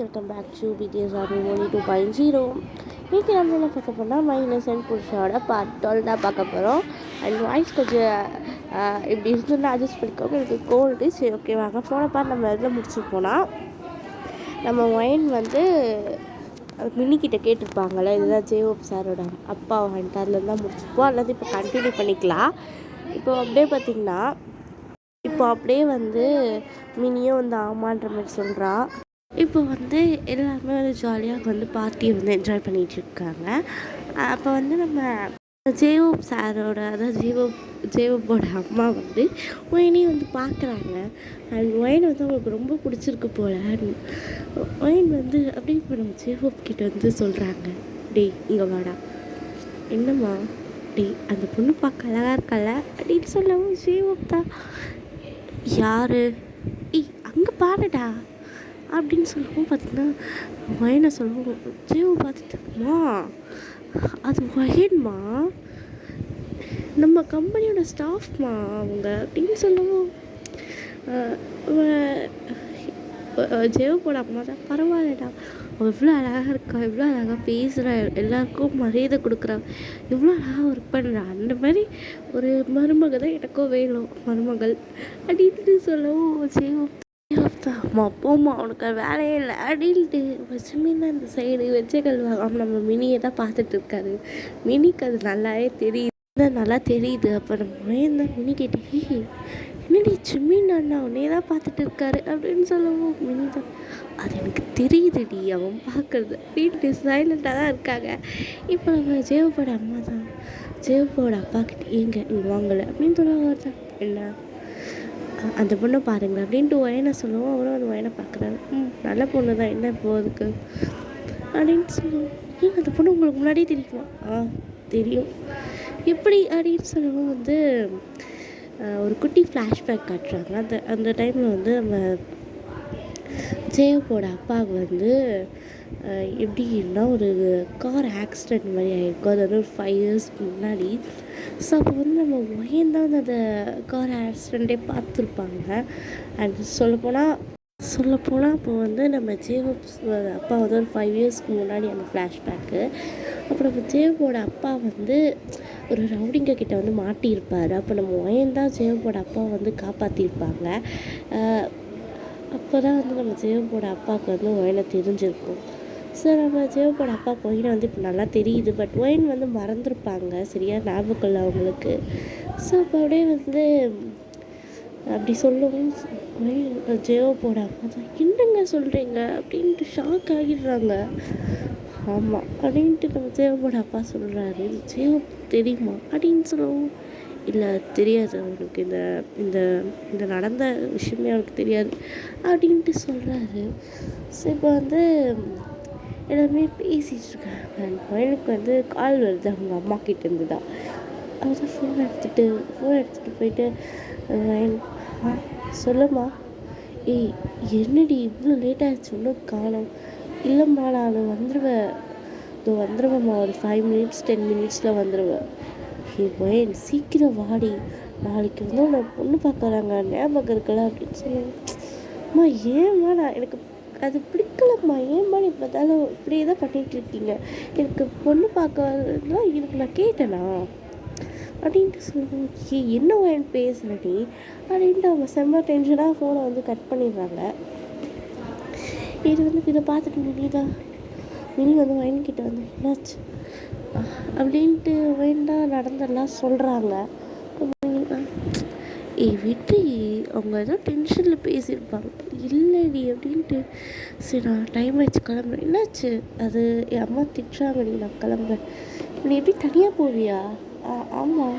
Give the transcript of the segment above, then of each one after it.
Welcome back to BTS army மொழி 2.0. இன்றைக்கி நம்ம என்ன பார்க்க போனால் மைனஸ் அண்ட் புருஷோட பார்ட் 12 தான் பார்க்க போகிறோம். அண்ட் வாய்ஸ் கொஞ்சம் இப்படி இருந்துன்னா அட்ஜஸ்ட் பண்ணிக்கோங்க, எனக்கு கோல்டு. சரி, ஓகேவாங்க. போன பார்ட் நம்ம இதில் முடிச்சு போனால் நம்ம ஒயின் வந்து மினிக்கிட்ட கேட்டிருப்பாங்கள்ல, இதுதான் ஜேஓப் சாரோட அப்பா வந்துட்டு அதில் தான் முடிச்சுப்போம். அல்லது இப்போ கண்டினியூ பண்ணிக்கலாம். இப்போ அப்படியே பார்த்திங்கன்னா இப்போ அப்படியே வந்து மினியும் வந்து ஆமான்ற மாதிரி சொல்கிறா. இப்போ வந்து எல்லாருமே வந்து ஜாலியாக வந்து பார்ட்டியை வந்து என்ஜாய் பண்ணிகிட்ருக்காங்க. அப்போ வந்து நம்ம ஜேஓப் சாரோட, அதாவது ஜேஓப்போட அம்மா வந்து ஒயினையும் வந்து பார்க்குறாங்க. அண்ட் ஒயின் வந்து அவங்களுக்கு ரொம்ப பிடிச்சிருக்கு போல். ஒயின் வந்து அப்படியே இப்போ நம்ம ஜேஓப் கிட்ட வந்து சொல்கிறாங்க, டேய் இங்கே வாடா. என்னம்மா? டேய் அந்த பொண்ணு பார்க்க அழகாக இருக்கல அப்படின்னு சொல்லவும் ஜேஓப் தான், யார்? அங்கே பாருடா அப்படின்னு சொல்லவும் பார்த்திங்கன்னா ஒயனை சொல்லவும் ஜேஓ பார்த்துட்டுமா, அது ஒயன்மா, நம்ம கம்பெனியோட ஸ்டாஃப்மா அவங்க அப்படின்னு சொல்லவும் ஜேஓப்போட அம்மா தான், பரவாயில்லடா, அவள் இவ்வளோ அழகாக இருக்கா, இவ்வளோ அழகாக பேசுகிறா, எல்லாருக்கும் மரியாதை கொடுக்குறா, இவ்வளோ அழகாக ஒர்க் பண்ணுறா, அந்த மாதிரி ஒரு மருமகள் தான் எனக்கும் வேணும், மருமகள் அப்படின்ட்டு சொல்லவும் ஜேஓப் தான், அம்மா போம்மா உனக்கு வேலையே இல்லை அப்படின்ட்டு வச்சுமீனா இந்த சைடு வெச்சைகள் வாங்காமல் நம்ம மினியை தான் பார்த்துட்டு இருக்காரு. மினிக்கு அது நல்லா தெரியுது. அப்போ நம்ம ஏன் தான் மினி கேட்டு, என்னடி சிம்மின் அண்ணா உன்னே தான் பார்த்துட்டு இருக்காரு அப்படின்னு சொல்லவும் மினி தான், அது எனக்கு தெரியுதுடி அவன் பார்க்குறது அப்படின்ட்டு சைலண்ட்டாக தான் இருக்காங்க. இப்போ நம்ம ஜேஓப்போட அம்மா தான் ஜேஓப்போட அப்பா கிட்ட, இங்கே வாங்கலை அப்படின்னு சொல்லுவாங்க. என்ன அந்த பொண்ணை பாருங்கள் அப்படின்ட்டு ஒயனை சொல்லுவோம். அவரும் அந்த ஒயனை பார்க்குறாரு. நல்ல பொண்ணு தான், என்ன இப்போ அதுக்கு அப்படின்ட்டு சொல்லுவோம். அந்த பொண்ணு உங்களுக்கு முன்னாடியே தெரியுமா? தெரியும். எப்படி அப்படின்னு சொல்லவும் வந்து ஒரு குட்டி ஃப்ளாஷ்பேக் காட்டுறாங்க. அந்த டைமில் வந்து நம்ம ஜேஓப்போட அப்பாவுக்கு வந்து எப்படின்னா ஒரு கார் ஆக்சிடெண்ட் மாதிரி ஆகிருக்கும். அது வந்து ஒரு 5 years முன்னாடி. ஸோ அப்போ வந்து நம்ம ஒயன் தான் வந்து அந்த கார் ஆக்சிடெண்ட்டே பார்த்துருப்பாங்க. அண்ட் சொல்லப்போனால் அப்போ வந்து நம்ம ஜேஓப் அப்பா வந்து ஒரு 5 yearsக்கு முன்னாடி அந்த ஃப்ளாஷ்பேக்கு. அப்புறம் நம்ம ஜேஓப்போட அப்பா வந்து ஒரு ரவுடிங்க கிட்ட வந்து மாட்டியிருப்பார். அப்போ நம்ம ஒயன் தான் ஜேஓப்போட அப்பா வந்து காப்பாற்றிருப்பாங்க. அப்போ தான் வந்து நம்ம ஜேஓப்போட அப்பாவுக்கு வந்து ஒயனை தெரிஞ்சிருக்கும். ஸோ நம்ம ஜேஓப்போட அப்பாவுக்கு ஒயனை வந்து இப்போ நல்லா தெரியுது. பட் ஒயன் வந்து மறந்துருப்பாங்க, சரியாக ஞாபகம் இல்லை அவங்களுக்கு. ஸோ அப்போ அப்படியே வந்து அப்படி சொல்லவும் ஜேஓப்போட அம்மா தான், என்னங்க சொல்கிறீங்க அப்படின்ட்டு ஷாக் ஆகிடுறாங்க. ஆமாம் அப்படின்ட்டு நம்ம ஜேஓப்போட அப்பா சொல்கிறாரு, ஜேஓப் தெரியுமா அப்படின்னு சொல்லவும், இல்லை தெரியாது அவனுக்கு, இந்த இந்த நடந்த விஷயமே அவனுக்கு தெரியாது அப்படின்ட்டு சொல்கிறாரு. ஸோ இப்போ வந்து எல்லாருமே பேசிகிட்டு இருக்காங்க. எனக்கு வந்து கால் வருது அவங்க அம்மா கிட்டேருந்து தான். அவர் ஃபோன் எடுத்துகிட்டு போயிட்டு, சொல்லுமா, என்னடி இவ்வளோ லேட் ஆகிடுச்சு இன்னும் காணோம்? இல்லைம்மா நான் வந்துடுவேம்மா, ஒரு 5 minutes 10 minutesல வந்துடுவேன். ஒயன் சீக்கிரம் வாடி, நாளைக்கு வந்து உன்னை பொண்ணு பார்க்குறாங்க, ஞாபகம் இருக்கல அப்படின்னு சொல்லுவேன். அம்மா ஏம்மா, எனக்கு அது பிடிக்கலம்மா, ஏம்மா இப்போதாலும் இப்படியே தான் பண்ணிகிட்ருக்கீங்க, எனக்கு பொண்ணு பார்க்கலாம் எனக்கு நான் கேட்டேனா அப்படின்ட்டு சொல்லுவோம். என்ன ஒயன் பேசுகிறடி அப்படின்ட்டு அவங்க செம்ம டென்ஷனாக ஃபோனை வந்து கட் பண்ணிடுறாங்க. இதை பார்த்துட்டு மினி வந்து ஒயன்கிட்ட வந்து என்னாச்சு அப்படின்ட்டு ஒயன்தான் நடந்தெல்லாம் சொல்கிறாங்க. வெற்றி அவங்க ஏதோ டென்ஷனில் பேசியிருப்பாங்க. இல்லைடி அப்படின்ட்டு, சரி நான் டைம் ஆகிடுச்சு கிளம்புறேன். என்னாச்சு? அது என் அம்மா திட்டுறாங்கடி, நான் கிளம்புறேன். நீ எப்படி தனியாக போவியா? ஆமாம்,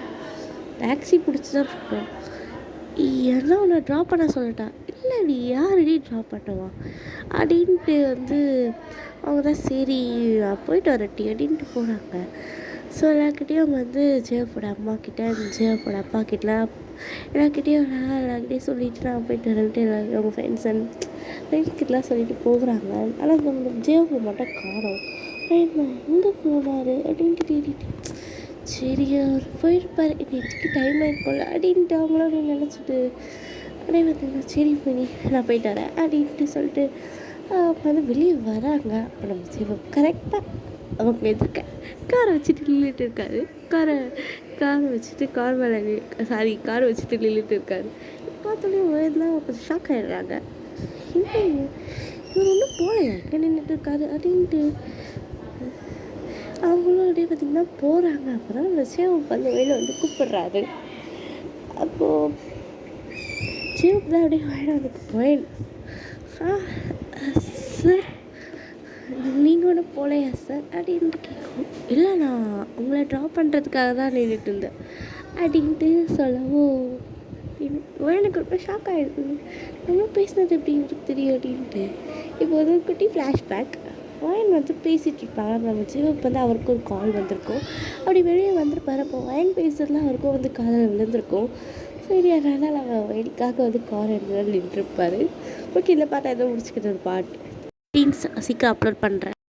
டாக்ஸி பிடிச்சி தான் போகிறோம். எல்லாம் உன்னை ட்ராப் பண்ண சொல்லட்டா? இல்லைடி, யாரடி ட்ராப் பண்ணுவா அப்படின்ட்டு வந்து அவங்க தான், சரி நான் போயிட்டு வரட்டி அப்படின்ட்டு போகிறாங்க. ஸோ எல்லாருக்கிட்டேயும் அவங்க வந்து ஜேஓப்போட அம்மா கிட்ட, ஜேஓப்போட அப்பா கிட்டலாம் எல்லாருக்கிட்டையும் சொல்லிவிட்டு நான் போயிட்டு வரேன்ட்டு அவங்க ஃப்ரெண்ட்ஸ்கிட்டலாம் சொல்லிட்டு போகிறாங்க. ஆனால் நம்ம ஜேஓப்பை மட்டும் காணோம். எங்கே போனார் அப்படின்ட்டு தேடிட்டு, சரி அவர் போயிருப்பார், நெட்டுக்கு டைம் ஆகிருக்கும்ல அப்படின்ட்டு அவங்களும் நினச்சிட்டு அப்படியே பார்த்தீங்கன்னா, சரி பண்ணி நான் போயிட்டு வரேன் அப்படின்ட்டு சொல்லிட்டு அவங்க வந்து வெளியே வராங்க. அப்போ நம்ம சிவம் கரெக்டாக அவங்க எதிர்க்க காரை வச்சுட்டு நின்றுட்டு இருக்காரு. காரை வச்சுட்டு கார் மேலே காரை வச்சுட்டு நின்றுட்டு இருக்காரு. பார்த்தோன்னே தான் கொஞ்சம் ஷாக் ஆகிடுறாங்க. என்ன இவர் ஒன்றும் போகலையா எங்கே நின்றுட்டு இருக்காரு அப்படின்ட்டு அவங்களும் அப்படியே பார்த்திங்கன்னா போகிறாங்க. அப்போ தான் நம்ம சிவப்பு வந்து வெளியில் வந்து கூப்பிடுறாரு. அப்போது சிவப்பு தான் அப்படியே வாயிட வந்து போயிடு. சார் நீங்கள் ஒன்றும் போகலையா சார் அப்படின்ட்டு கேட்கும். இல்லை நான் உங்களை ட்ராப் பண்ணுறதுக்காக தான் நின்றுட்டு இருந்தேன் அப்படின்ட்டு சொல்லவும் எனக்கு ரொம்ப ஷாக் ஆகிடுது. நம்ம பேசினது எப்படி இவருக்கு தெரியும் அப்படின்ட்டு. இப்போ வந்து ஒரு குட்டி ஃப்ளாஷ்பேக். வயன் வந்து பேசிகிட்டு இருப்பாங்க. நம்ம சிவப்பு வந்து அவருக்கும் ஒரு கால் வந்திருக்கும். அப்படி வெளியே வந்துருப்பாரு. அப்போ வயன் பேசுறதுலாம் அவருக்கும் வந்து காதில் விழுந்திருக்கும். சரி அதனால் அவன் வேடிக்காக வந்து கார் எடுத்து நின்றுருப்பார். ஓகே இந்த பாட்டை எதுவும் முடிச்சுக்கிட்டு ஒரு பாட்டு சீக்கிரம் அப்லோட் பண்ணுறேன்.